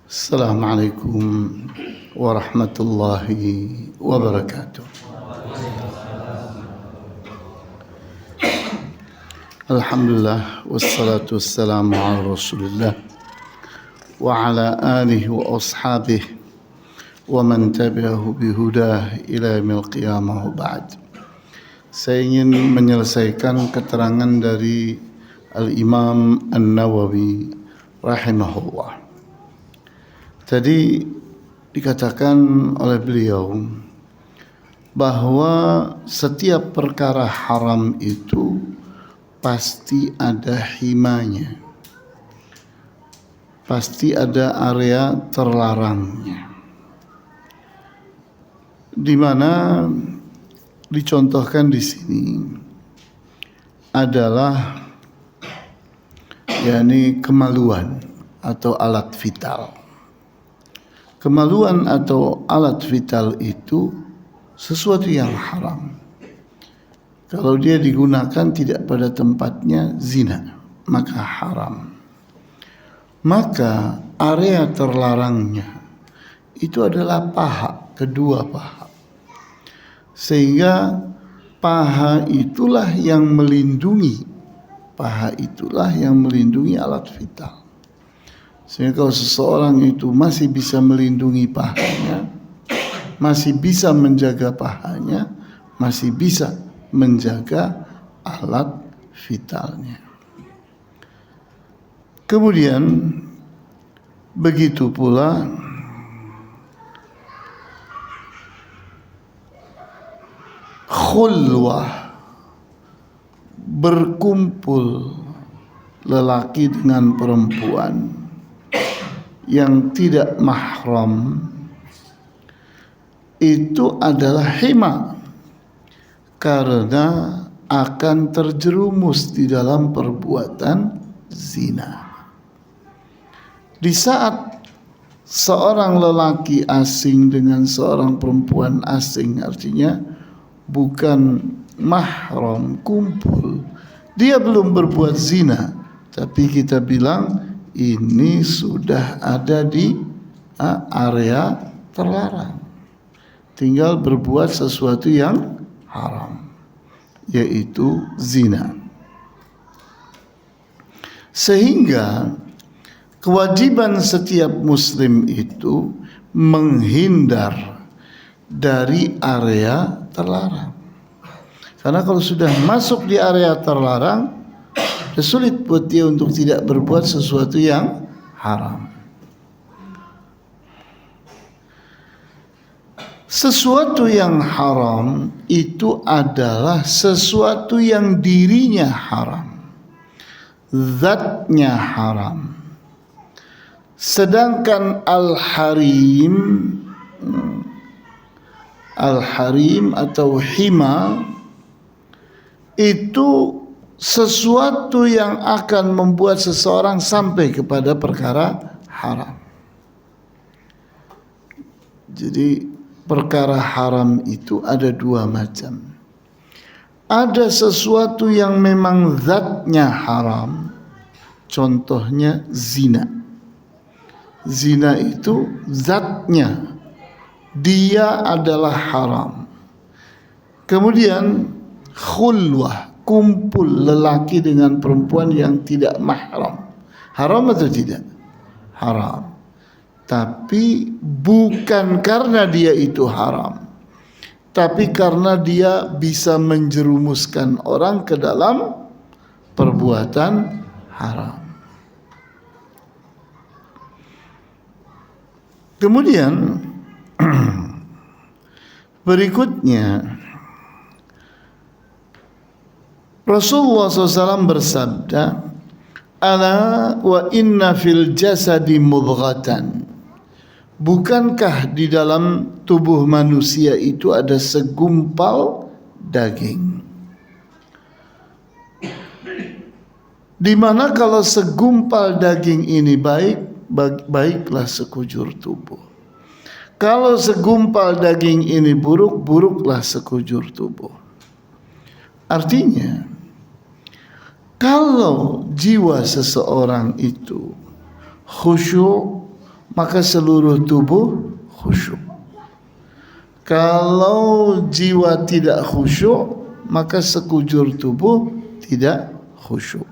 Assalamualaikum warahmatullahi wabarakatuh. Alhamdulillah wassalatu wassalamu ala Rasulillah wa ala alihi wa ashabihi wa man tabi'ahu bihudah ila yaumil qiyamah wa ba'd. Saya ingin menyelesaikan keterangan dari Al-Imam An-Nawawi rahimahullah. Tadi dikatakan oleh beliau bahwa setiap perkara haram itu pasti ada himanya, pasti ada area terlarangnya, di mana dicontohkan di sini adalah yakni kemaluan atau alat vital. Kemaluan atau alat vital itu sesuatu yang haram. Kalau dia digunakan tidak pada tempatnya, zina, maka haram. Maka area terlarangnya itu adalah paha, kedua paha. Sehingga paha itulah yang melindungi alat vital. Sehingga kalau seseorang itu masih bisa melindungi pahanya, masih bisa menjaga pahanya, masih bisa menjaga alat vitalnya. Kemudian begitu pula khulwah, berkumpul lelaki dengan perempuan yang tidak mahram, itu adalah hima, karena akan terjerumus di dalam perbuatan zina. Di saat seorang lelaki asing dengan seorang perempuan asing, artinya bukan mahram, kumpul, dia belum berbuat zina, tapi kita bilang ini sudah ada di area terlarang, tinggal berbuat sesuatu yang haram, yaitu zina. Sehingga kewajiban setiap muslim itu menghindar dari area terlarang. Karena kalau sudah masuk di area terlarang, sulit buat dia untuk tidak berbuat sesuatu yang haram. Sesuatu yang haram itu adalah sesuatu yang dirinya haram, zatnya haram. Sedangkan al-harim atau hima itu sesuatu yang akan membuat seseorang sampai kepada perkara haram. Jadi perkara haram itu ada dua macam. Ada sesuatu yang memang zatnya haram, contohnya zina. Zina itu zatnya, dia adalah haram. Kemudian khulwah, kumpul lelaki dengan perempuan yang tidak mahram, haram atau tidak? Haram. Tapi bukan karena dia itu haram, tapi karena dia bisa menjerumuskan orang ke dalam perbuatan haram. Kemudian berikutnya Rasulullah SAW bersabda, "Ala wa inna fil jasadi mudghatan." Bukankah di dalam tubuh manusia itu ada segumpal daging? Di mana kalau segumpal daging ini baiklah sekujur tubuh. Kalau segumpal daging ini buruk, buruklah sekujur tubuh. Artinya, kalau jiwa seseorang itu khusyuk, maka seluruh tubuh khusyuk. Kalau jiwa tidak khusyuk, maka sekujur tubuh tidak khusyuk.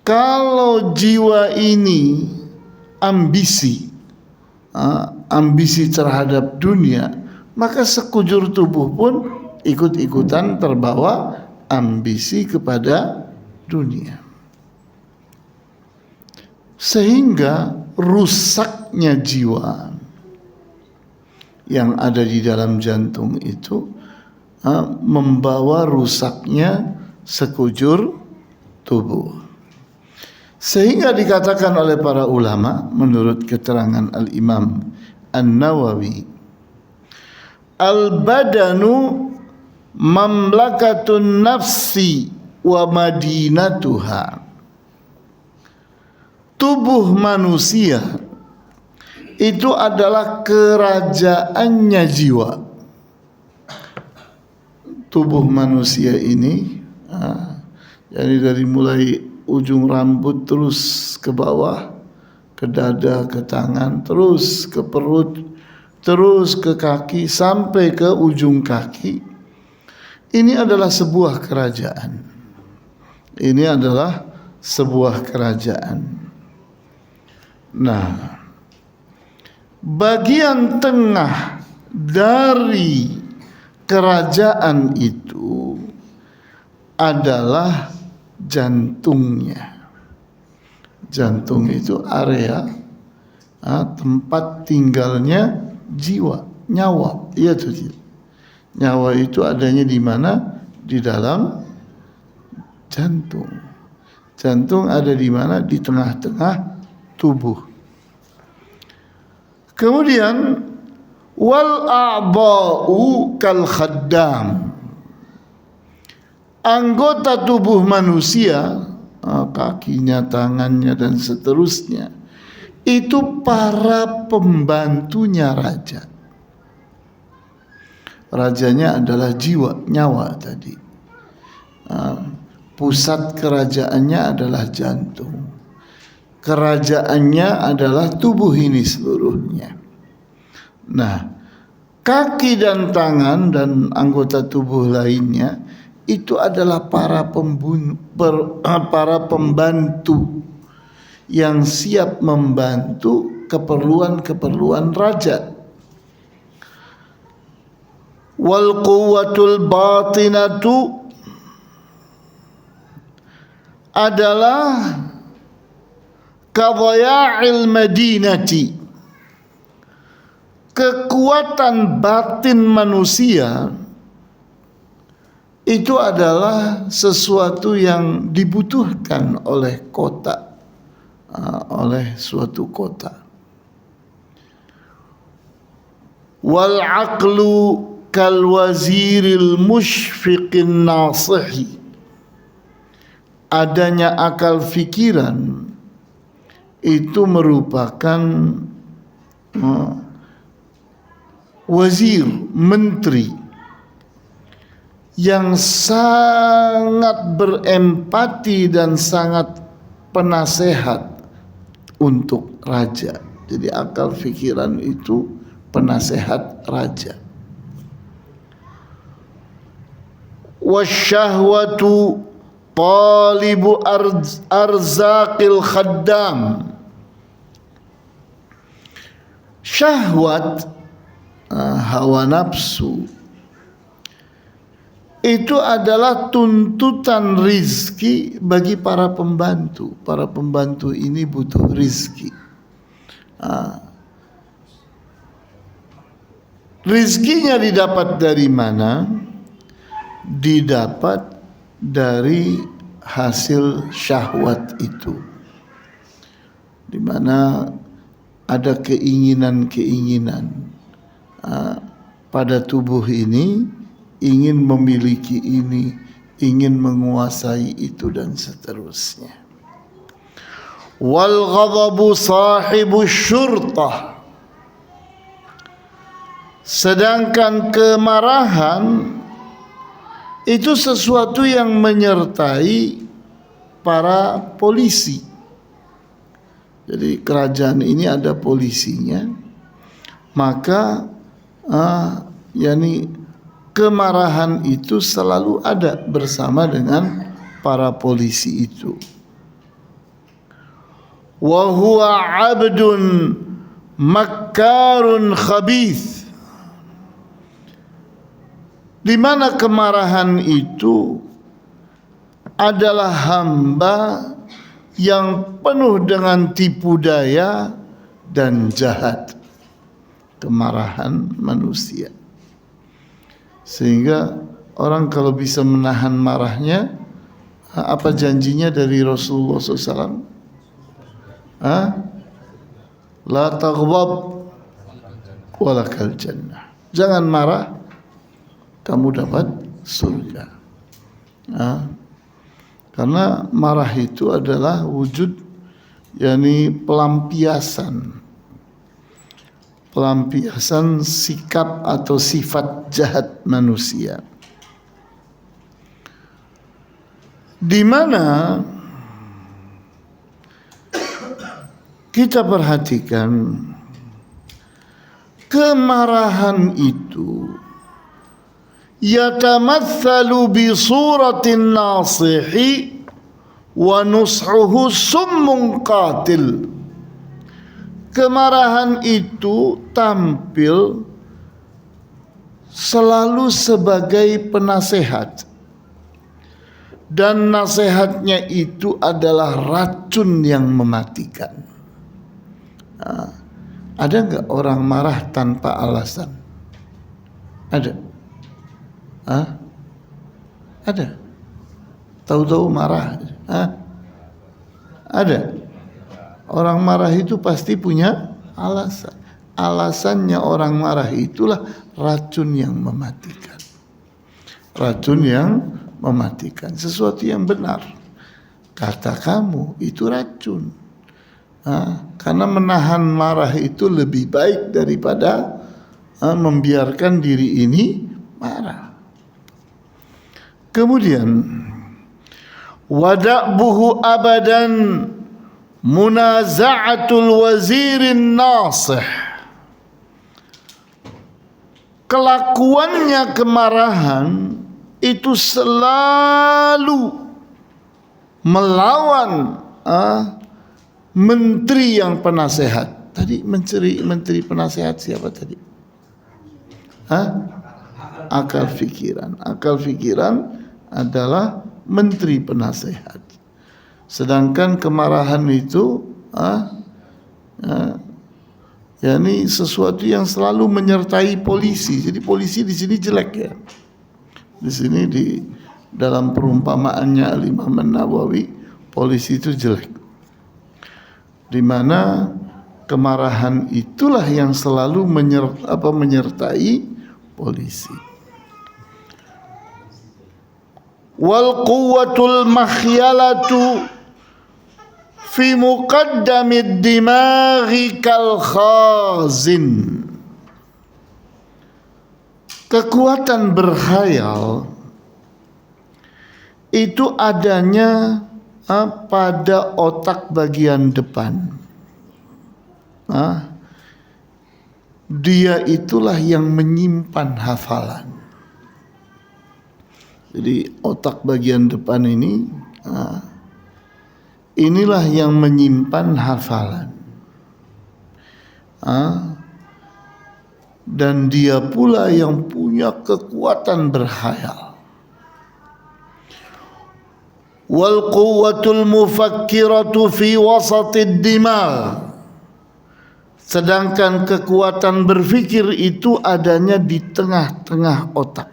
Kalau jiwa ini ambisi terhadap dunia, maka sekujur tubuh pun ikut-ikutan terbawa ambisi kepada dunia. Sehingga rusaknya jiwa yang ada di dalam jantung itu membawa rusaknya sekujur tubuh. Sehingga dikatakan oleh para ulama menurut keterangan Al-Imam An-Nawawi, al-badanu mamlakatun nafsi wa madinatuha. Tubuh manusia itu adalah kerajaannya jiwa. Tubuh manusia ini jadi dari mulai ujung rambut terus ke bawah, ke dada, ke tangan, terus ke perut, terus ke kaki, sampai ke ujung kaki. Ini adalah sebuah kerajaan. Ini adalah sebuah kerajaan. Nah, bagian tengah dari kerajaan itu adalah jantungnya. Jantung itu area tempat tinggalnya jiwa, nyawa. Iya tuh. Nyawa itu adanya di mana? Di dalam jantung. Jantung ada di mana? Di tengah-tengah tubuh. Kemudian wal a'ba'u kal khaddam. Anggota tubuh manusia, kakinya, tangannya dan seterusnya, itu para pembantunya raja. Rajanya adalah jiwa, nyawa tadi. Pusat kerajaannya adalah jantung. Kerajaannya adalah tubuh ini seluruhnya. Nah, kaki dan tangan dan anggota tubuh lainnya itu adalah para pembantu yang siap membantu keperluan-keperluan raja. Wal quwwatul batinatu adalah kadhaya'il madinati. Kekuatan batin manusia itu adalah sesuatu yang dibutuhkan oleh kota, oleh suatu kota. Wal aqlu kal waziril mushfiqin nasihi. Adanya akal fikiran itu merupakan wazir, menteri yang sangat berempati dan sangat penasehat untuk raja. Jadi akal fikiran itu penasehat raja. Wasyahwatu talibu arzaqil khaddam. Syahwat, hawa nafsu, itu adalah tuntutan rizki bagi para pembantu. Para pembantu ini butuh rizki. Rizkinya didapat dari mana? Didapat dari hasil syahwat itu, di mana ada keinginan-keinginan pada tubuh ini, ingin memiliki ini, ingin menguasai itu dan seterusnya. Wal ghadabu sahibu syurtah. Sedangkan kemarahan itu sesuatu yang menyertai para polisi. Jadi kerajaan ini ada polisinya, maka kemarahan itu selalu ada bersama dengan para polisi itu. Wa huwa 'abdun makkarun khabith, di mana kemarahan itu adalah hamba yang penuh dengan tipu daya dan jahat. Kemarahan manusia, sehingga orang kalau bisa menahan marahnya, apa janjinya dari Rasulullah SAW? La taghdab walakal jannah. Jangan marah, kamu dapat surga. Karena marah itu adalah wujud, pelampiasan sikap atau sifat jahat manusia, di mana kita perhatikan kemarahan itu yatamatsalu bi suratin nasihi wa nus'uhu summun qatil. Kemarahan itu tampil selalu sebagai penasehat, dan nasihatnya itu adalah racun yang mematikan. Ada nggak orang marah tanpa alasan? Ada? Ada? Tahu-tahu marah? Ada? Orang marah itu pasti punya alasan. Alasannya orang marah itulah racun yang mematikan. Racun yang mematikan. Sesuatu yang benar. Kata kamu itu racun. Karena menahan marah itu lebih baik daripada membiarkan diri ini marah. Kemudian wada'buhu abadan munaza'atul wazirin nasih. Kelakuannya kemarahan itu selalu melawan menteri yang penasehat. Tadi menteri penasehat siapa tadi? Akal fikiran. Akal fikiran adalah menteri penasehat. Sedangkan kemarahan itu sesuatu yang selalu menyertai polisi. Jadi polisi di sini jelek ya. Di sini di dalam perumpamaannya Al-Imam An-Nawawi, polisi itu jelek. Di mana kemarahan itulah yang selalu menyertai polisi. Wal quwwatul makhyalatu fi muqaddamid dimaghi kal khazin. Kekuatan berkhayal itu adanya pada otak bagian depan. Dia itulah yang menyimpan hafalan. Jadi otak bagian depan ini, inilah yang menyimpan hafalan. Dan dia pula yang punya kekuatan berkhayal. Wal quwwatul mufakkiratu fi wasatid dimag. Sedangkan kekuatan berfikir itu adanya di tengah-tengah otak.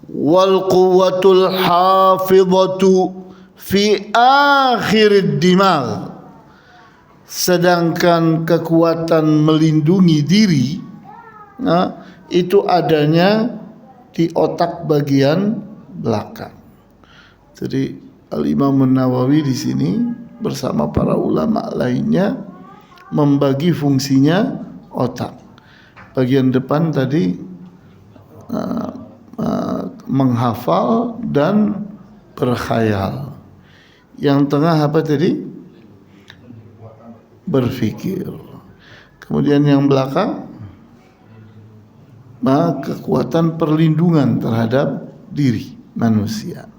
Wal quwwatul hafidhatu fi akhirid dimag. Sedangkan kekuatan melindungi diri itu adanya di otak bagian belakang. Jadi Al-Imam An-Nawawi di sini bersama para ulama lainnya membagi fungsinya otak. Bagian depan tadi menghafal dan berkhayal. Yang tengah apa tadi? Berfikir. Kemudian yang belakang kekuatan perlindungan terhadap diri manusia.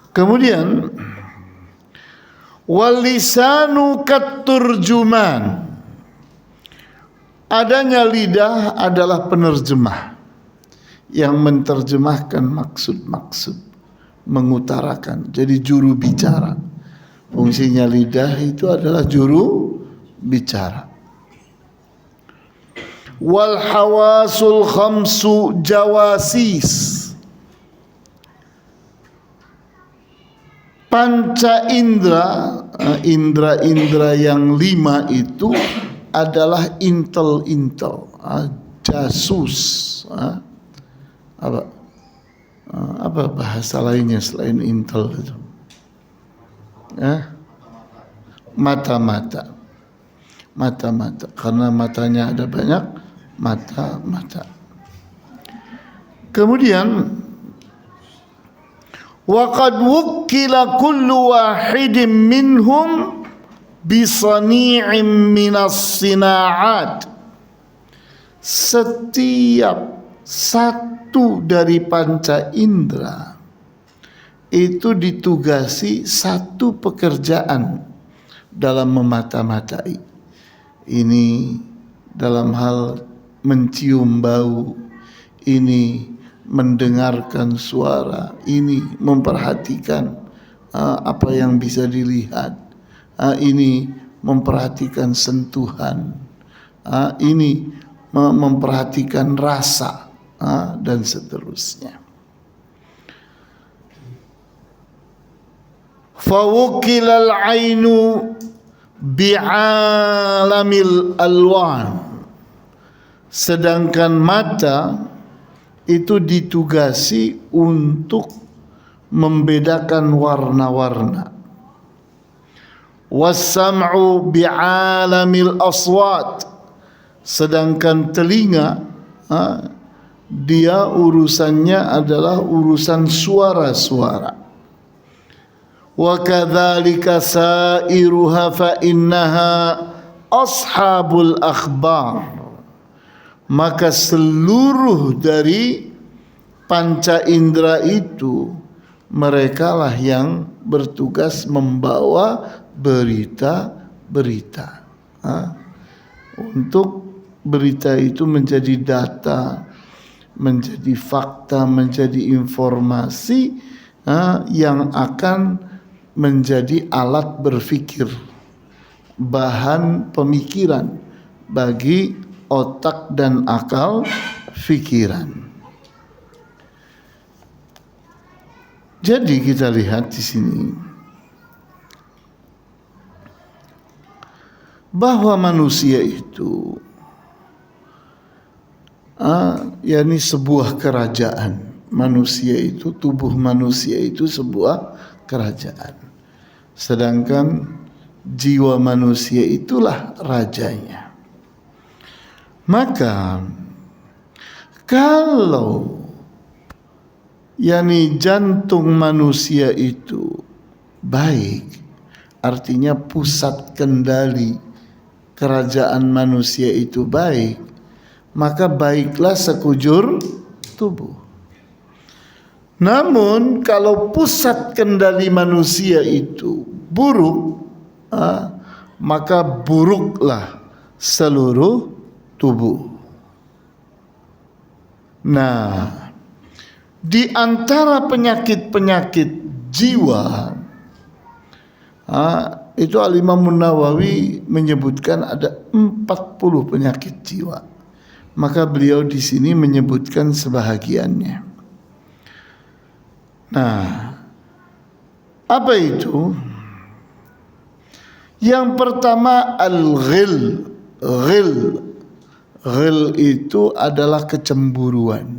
Kemudian walisanu katurjuman, adanya lidah adalah penerjemah yang menerjemahkan maksud-maksud, mengutarakan, jadi juru bicara. Fungsinya lidah itu adalah juru bicara. Wal hawasul khamsu jawasis, panca indra, indra-indra yang 5 itu adalah intel-intel, jasus. Apa bahasa lainnya selain intel itu? Mata-mata. Mata-mata, karena matanya ada banyak mata-mata. Kemudian wa qad wukkila kullu wahidin minhum bisani'in minas sina'at, setiap satu dari panca indera itu ditugasi satu pekerjaan dalam memata-matai. Ini dalam hal mencium bau, ini mendengarkan suara, ini memperhatikan apa yang bisa dilihat, ini memperhatikan sentuhan, ini memperhatikan rasa, dan seterusnya. Fawukilal ainu bi'alamil alwan, sedangkan mata itu ditugasi untuk membedakan warna-warna. Wassam'u bi'alamil aswat, sedangkan telinga dia urusannya adalah urusan suara-suara. Wa kadzalika sairuha fa innaha ashabul akhbar, maka seluruh dari panca indera itu merekalah yang bertugas membawa berita-berita, untuk berita itu menjadi data, menjadi fakta, menjadi informasi yang akan menjadi alat berpikir, bahan pemikiran bagi otak dan akal pikiran. Jadi kita lihat di sini bahwa manusia itu yakni sebuah kerajaan. Manusia itu, tubuh manusia itu sebuah kerajaan. Sedangkan jiwa manusia itulah rajanya. Maka kalau yakni jantung manusia itu baik, artinya pusat kendali kerajaan manusia itu baik, maka baiklah sekujur tubuh. Namun kalau pusat kendali manusia itu buruk, maka buruklah seluruh tubuh. Nah, di antara penyakit-penyakit jiwa, itu Al-Imam Nawawi menyebutkan ada 40 penyakit jiwa. Maka beliau di sini menyebutkan sebahagiannya. Nah, apa itu? Yang pertama al-ghil. Ghil itu adalah kecemburuan.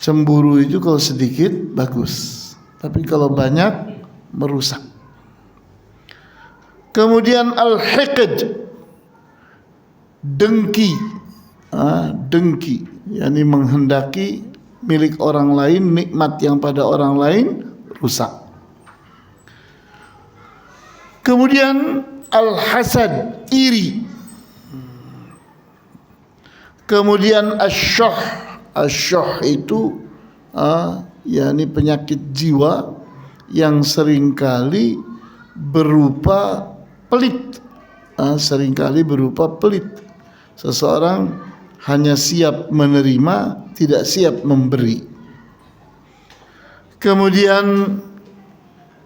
Cemburu itu kalau sedikit bagus, tapi kalau banyak merusak. Kemudian al-hiqd, dengki, yakni menghendaki milik orang lain, nikmat yang pada orang lain rusak. Kemudian al-hasad, iri. Kemudian asyuh. Asyuh itu yakni penyakit jiwa yang seringkali berupa pelit. Seringkali berupa pelit. Seseorang hanya siap menerima, tidak siap memberi. Kemudian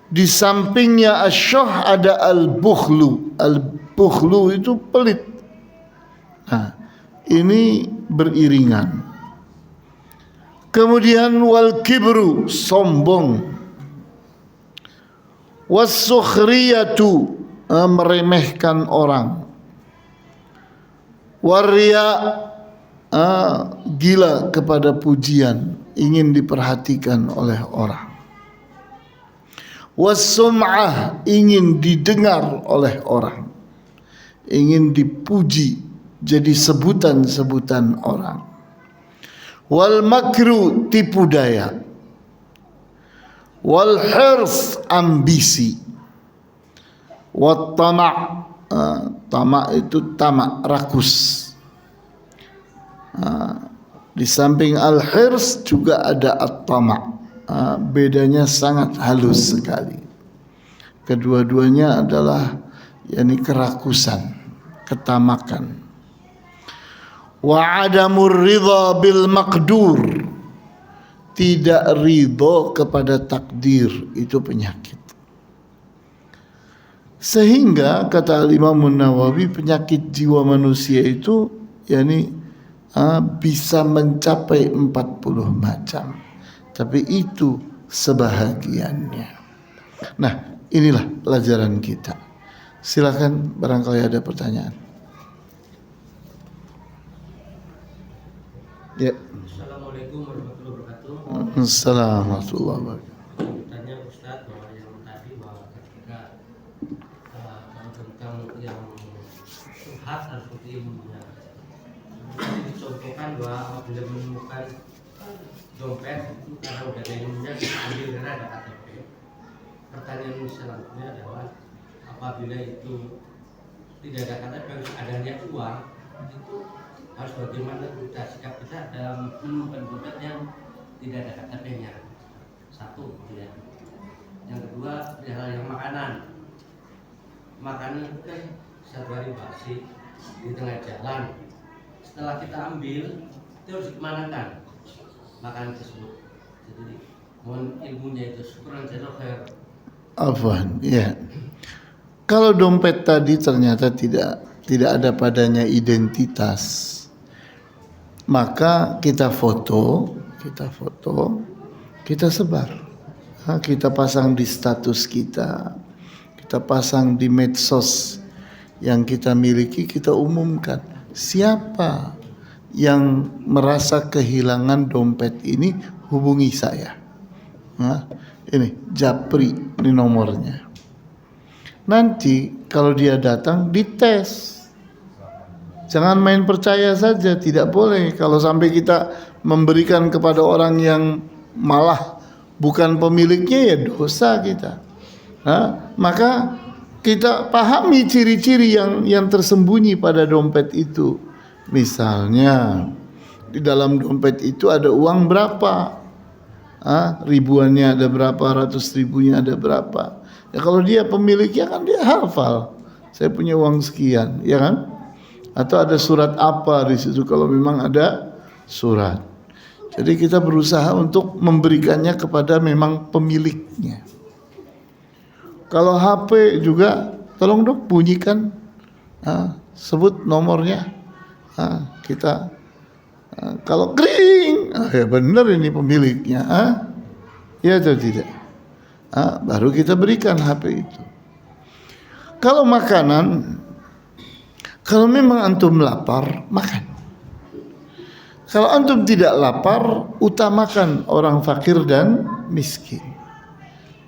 di sampingnya asyuh ada al-bukhlu. Al-bukhlu itu pelit. Nah, ini beriringan. Kemudian wal kibru, sombong. Was-sukhriyatu, meremehkan orang. Waria, gila kepada pujian, ingin diperhatikan oleh orang. Was-sum'ah, ingin didengar oleh orang, ingin dipuji, jadi sebutan-sebutan orang. Wal makru, tipu daya. Wal hirs, ambisi. Wat tama', tamak itu tamak, rakus. Di samping al-hirs juga ada at-tamak. Bedanya sangat halus sekali. Kedua-duanya adalah yakni kerakusan, ketamakan. Wa adamur ridha bil maqdur, tidak ridho kepada takdir, itu penyakit. Sehingga kata Imam Nawawi, penyakit jiwa manusia itu yakni bisa mencapai 40 macam. Tapi itu sebahagiannya. Nah, inilah pelajaran kita. Silakan barangkali ada pertanyaan. Ya. Assalamualaikum warahmatullahi wabarakatuh. Assalamualaikum warahmatullahi wabarakatuh. Tanya Ustaz bahwa yang tadi bahwa ketika tentang yang subhat dan seperti ilmunya, dicontohkan bahwa apabila menemukan dompet itu karena udah ada ilmunya diambil karena ada KTP. Pertanyaan selanjutnya adalah apabila itu tidak ada KTP, harus adanya uang, itu harus bagaimana kita sikap kita dalam menemukan dompet yang tidak ada KTP-nya. Satu, ya. Yang kedua, hal yang makanan. Makanan itu kan satu hari basi di tengah jalan. Setelah kita ambil, itu harus dikemanakan makanan tersebut. Jadi mohon ilmunya itu. Syukran jazakallahu khair. Afwan, ya. Kalau dompet tadi ternyata tidak ada padanya identitas, maka kita foto, kita sebar. Kita pasang di status kita pasang di medsos yang kita miliki, kita umumkan. Siapa yang merasa kehilangan dompet ini, hubungi saya. Ini Japri, ini nomornya. Nanti kalau dia datang dites. Jangan main percaya saja, tidak boleh. Kalau sampai kita memberikan kepada orang yang malah bukan pemiliknya, ya dosa kita. Maka kita pahami ciri-ciri yang tersembunyi pada dompet itu. Misalnya di dalam dompet itu ada uang berapa, ribuannya ada berapa, ratus ribunya ada berapa. Ya kalau dia pemiliknya kan dia hafal, saya punya uang sekian, ya kan? Atau ada surat apa di situ kalau memang ada surat. Jadi kita berusaha untuk memberikannya kepada memang pemiliknya. Kalau HP juga, tolong dong bunyikan, sebut nomornya. Kita kalau kering, ya benar ini pemiliknya, ya atau tidak? Baru kita berikan HP itu. Kalau makanan, kalau memang antum lapar, makan. Kalau antum tidak lapar, utamakan orang fakir dan miskin.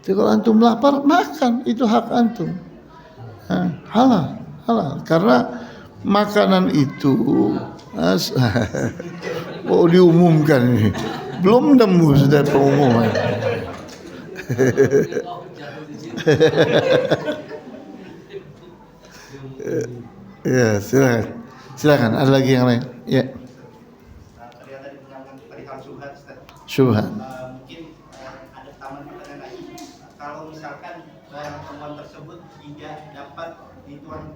Jadi kalau antum lapar, makan, itu hak antum. Halal. Karena makanan itu diumumkan ini. Belum nemu sudah pengumuman. Ya, silakan. Ada lagi yang lain? Ya. Ternyata di perihal syubhat, Ustaz. Syubhat. Mungkin ada taman pertanyaan lagi. Kalau misalkan barang temuan tersebut tidak dapat di tuan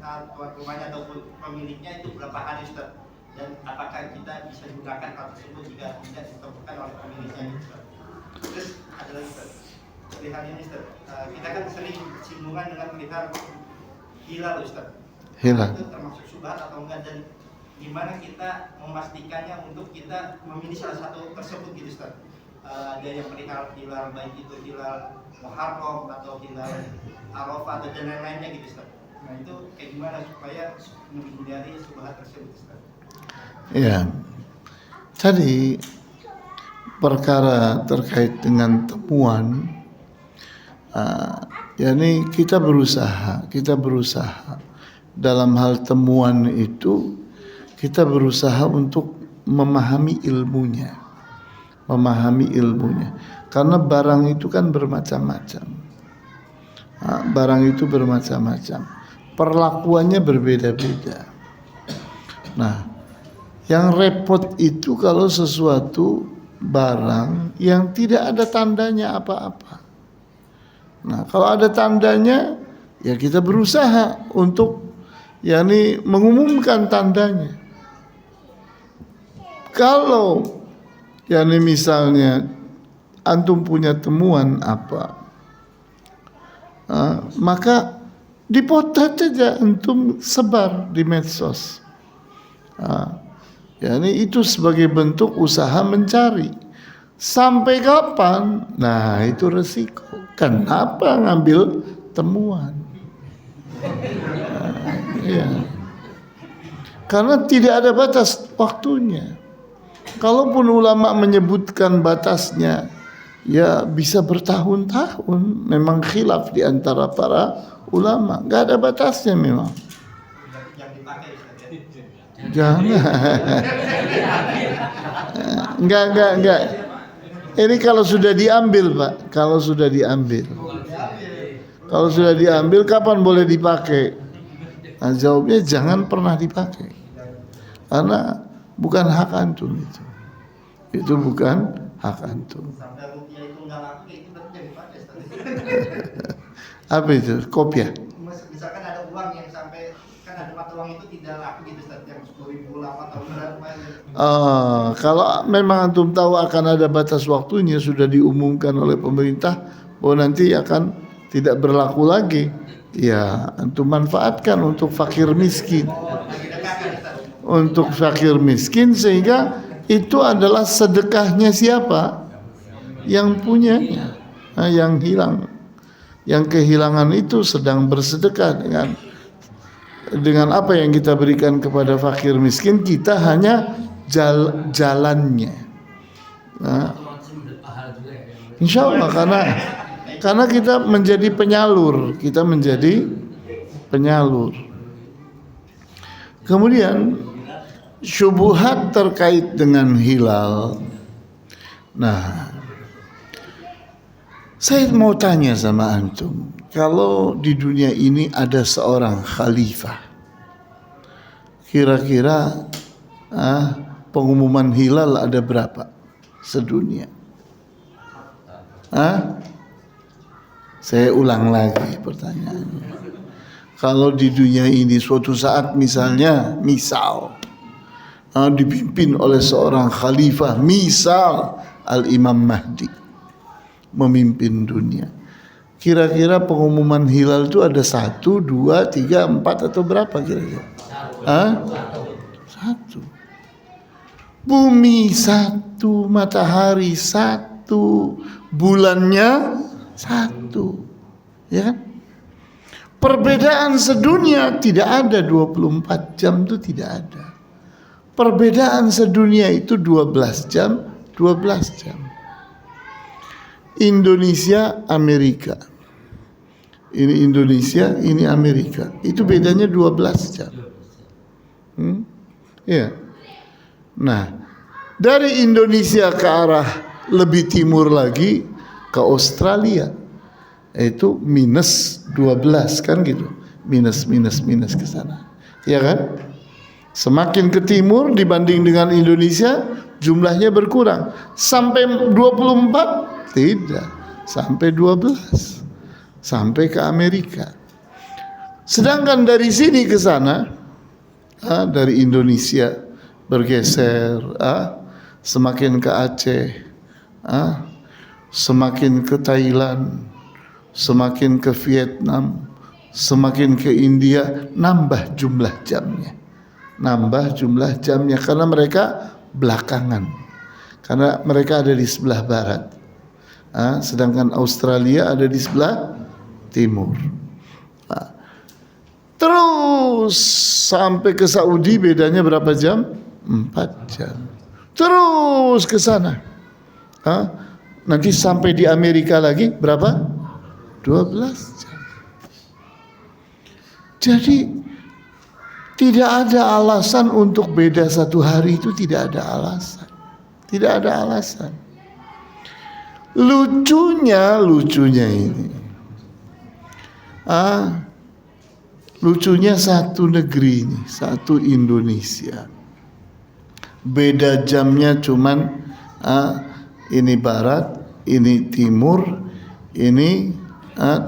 rumahnya ataupun pemiliknya, itu berapa hari, Ustaz? Dan apakah kita bisa gunakan hal tersebut jika tidak ditemukan oleh pemiliknya, Ustaz? Terus ada lagi, Ustaz. Perihal ini, Ustaz. Kita kan sering singgungan dengan perihal hilal, Ustaz. Hilal. Itu termasuk syubhat atau enggak, dan gimana kita memastikannya untuk kita memilih salah satu tersebut gitu, Ustaz. Ada yang perihal hilal, baik itu hilal Muharram atau hilal Arafah atau dan lain-lainnya gitu, Ustaz. Nah itu kayak gimana supaya menghindari syubhat tersebut, Ustaz? Ya. Tadi perkara terkait dengan temuan, yakni kita berusaha dalam hal temuan itu, kita berusaha untuk memahami ilmunya, karena barang itu kan bermacam-macam. Barang itu bermacam-macam, perlakuannya berbeda-beda. Nah, yang repot itu kalau sesuatu barang yang tidak ada tandanya apa-apa. Nah, kalau ada tandanya, ya kita berusaha untuk yakni mengumumkan tandanya. Kalau yakni misalnya antum punya temuan apa, maka dipotret saja, antum sebar di medsos. Yakni itu sebagai bentuk usaha mencari. Sampai kapan? Nah, itu resiko. Kenapa ngambil temuan? Ya. Karena tidak ada batas waktunya. Kalaupun ulama menyebutkan batasnya, ya bisa bertahun-tahun. Memang khilaf di antara para ulama. Gak ada batasnya memang. Yang dipakai, Ustaz, ya? Jangan. Enggak. Ini kalau sudah diambil, Pak. Kalau sudah diambil, kapan boleh dipakai? Nah, jawabnya jangan pernah dipakai. Karena bukan hak antum itu. Itu bukan hak antum. Sampai rupiah itu nggak laku, itu berarti jangan dipakai, Ustaz. Apa itu? Kopiah. Misalkan ada uang yang sampai, kan ada mata uang itu tidak laku gitu, Ustaz, yang 10.000 lama atau berapa gitu. Kalau memang antum tahu akan ada batas waktunya, sudah diumumkan oleh pemerintah bahwa nanti akan tidak berlaku lagi, ya antum manfaatkan untuk fakir miskin. Untuk fakir miskin, sehingga itu adalah sedekahnya siapa? Yang punyanya. Nah, yang hilang, yang kehilangan itu sedang bersedekah dengan apa yang kita berikan kepada fakir miskin, kita hanya jalannya. Nah, insya Allah karena kita menjadi penyalur, Kemudian syubhat terkait dengan hilal. Nah, saya mau tanya sama antum, kalau di dunia ini ada seorang khalifah, kira-kira pengumuman hilal ada berapa sedunia? Saya ulang lagi pertanyaannya. Kalau di dunia ini suatu saat misal dipimpin oleh seorang khalifah, misal Al-Imam Mahdi memimpin dunia, kira-kira pengumuman hilal itu ada 1, 2, 3, 4 atau berapa kira-kira? 1. Bumi 1, matahari 1, bulannya 1, ya kan? Perbedaan sedunia tidak ada, 24 jam itu tidak ada. Perbedaan sedunia itu 12 jam. Indonesia, Amerika. Ini Indonesia, ini Amerika. Itu bedanya 12 jam. Ya. Nah, dari Indonesia ke arah lebih timur lagi ke Australia, itu minus 12 kan gitu, minus ke sana, ya kan? Semakin ke timur dibanding dengan Indonesia jumlahnya berkurang sampai 24, tidak, sampai 12, sampai ke Amerika. Sedangkan dari sini ke sana, dari Indonesia bergeser, semakin ke Aceh, semakin ke Thailand, semakin ke Vietnam, semakin ke India, nambah jumlah jamnya. Karena mereka belakangan, karena mereka ada di sebelah barat, sedangkan Australia ada di sebelah timur. Terus sampai ke Saudi bedanya berapa jam? 4 jam. Terus ke sana, nanti sampai di Amerika lagi berapa? 12 jam. Jadi tidak ada alasan untuk beda 1 hari itu, tidak ada alasan. Tidak ada alasan. Lucunya ini. Lucunya satu negeri ini, satu Indonesia. Beda jamnya cuman ini barat, ini timur, ini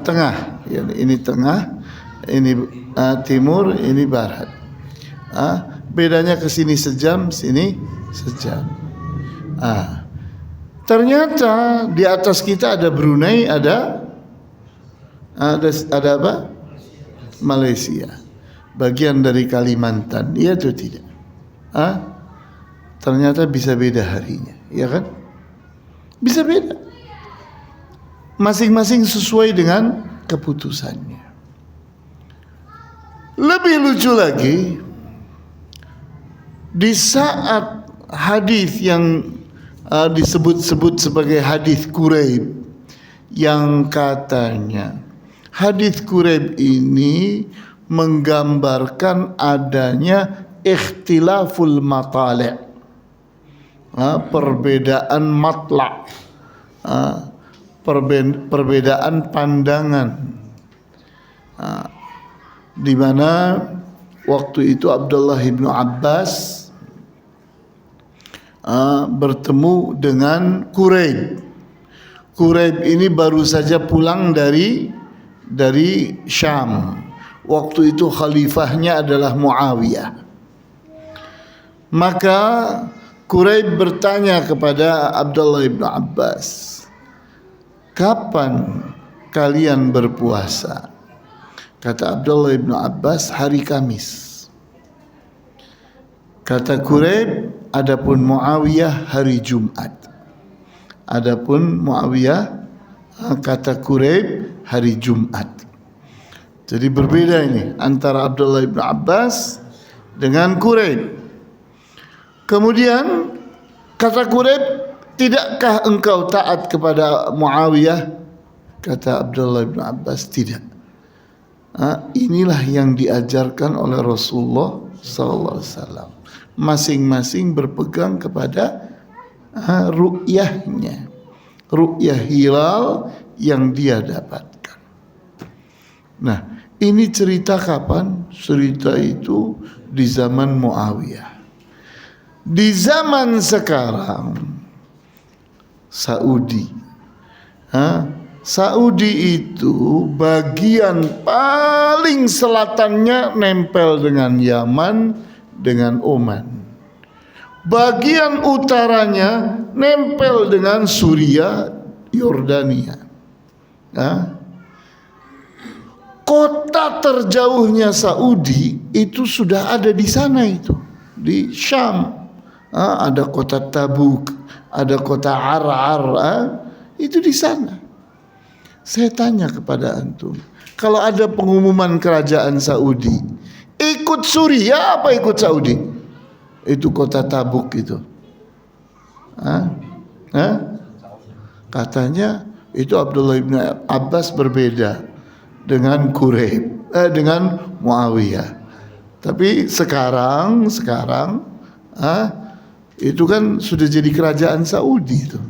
tengah. Ini tengah, ini timur, ini barat. Bedanya ke sini sejam, sini sejam. Ternyata di atas kita ada Brunei, ada apa? Malaysia, bagian dari Kalimantan, iya atau tidak? Ternyata bisa beda harinya, ya kan? Bisa beda. Masing-masing sesuai dengan keputusannya. Lebih lucu lagi, di saat hadis yang disebut-sebut sebagai hadis Quraib, yang katanya hadis Quraib ini menggambarkan adanya ikhtilaful matali', perbedaan matla', perbedaan pandangan, di mana waktu itu Abdullah bin Abbas bertemu dengan Quraib. Quraib ini baru saja pulang dari Syam. Waktu itu khalifahnya adalah Muawiyah. Maka Quraib bertanya kepada Abdullah bin Abbas, kapan kalian berpuasa? Kata Abdullah bin Abbas, hari Kamis. Kata Quraib, adapun Muawiyah hari Jumat. Adapun Muawiyah, kata Quraib, hari Jumat. Jadi berbeda ini antara Abdullah bin Abbas dengan Quraib. Kemudian kata Quraib, tidakkah engkau taat kepada Muawiyah? Kata Abdullah bin Abbas, tidak. Inilah yang diajarkan oleh Rasulullah SAW. Masing-masing berpegang kepada ru'yahnya, ru'yah hilal yang dia dapatkan. Nah, ini cerita kapan? Cerita itu di zaman Muawiyah. Di zaman sekarang Saudi, Saudi itu bagian paling selatannya nempel dengan Yaman, dengan Oman. Bagian utaranya nempel dengan Suriah, Yordania. Kota terjauhnya Saudi itu sudah ada di sana, itu di Syam. Ada kota Tabuk, ada kota Arar, itu di sana. Saya tanya kepada antum, kalau ada pengumuman kerajaan Saudi, ikut Suriah apa ikut Saudi? Itu kota Tabuk itu. Katanya itu Abdullah bin Abbas berbeda dengan Quraib, dengan Muawiyah. Tapi sekarang itu kan sudah jadi kerajaan Saudi itu.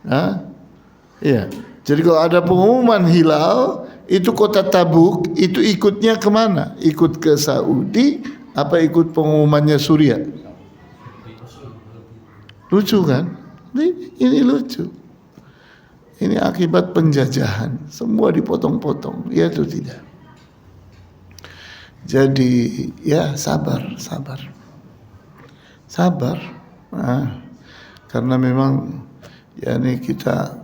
Ya. Jadi kalau ada pengumuman hilal, itu kota Tabuk, itu ikutnya kemana? Ikut ke Saudi, apa ikut pengumumannya Suria? Lucu kan? Ini lucu. Ini akibat penjajahan. Semua dipotong-potong. Ya itu tidak. Jadi ya sabar. Karena memang ini kita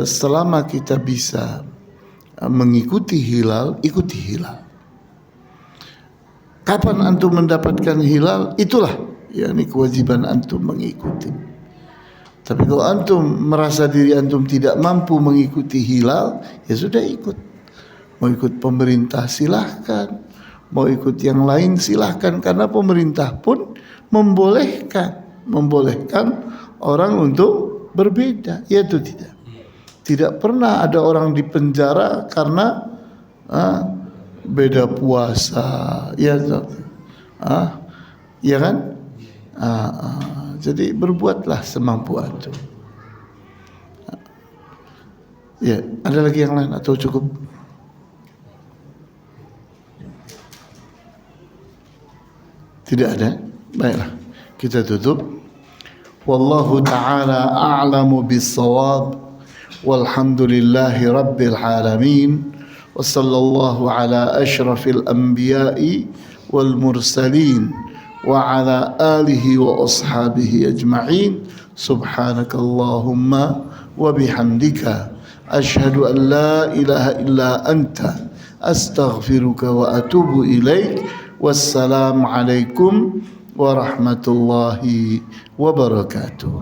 selama kita bisa mengikuti hilal, ikuti hilal. Kapan antum mendapatkan hilal, itulah ini kewajiban antum mengikuti. Tapi kalau antum merasa diri antum tidak mampu mengikuti hilal, ya sudah ikut. Mau ikut pemerintah silahkan, mau ikut yang lain silahkan, karena pemerintah pun membolehkan orang untuk berbeda. Ya itu tidak. Tidak pernah ada orang dipenjara karena beda puasa, ya kan? Jadi berbuatlah semampu antum. Ya, ada lagi yang lain atau cukup? Tidak ada? Baiklah, kita tutup. Wallahu ta'ala a'lamu bis-shawab. Walhamdulillahi rabbil alamin. Wa sallallahu ala asyrafil anbiya'i wal mursalin wa ala alihi wa ashabihi ajma'in. Subhanakallahumma wa bihamdika asyhadu an la ilaha illa anta astaghfiruka wa atubu ilaik. Wassalamu alaikum warahmatullahi wabarakatuh.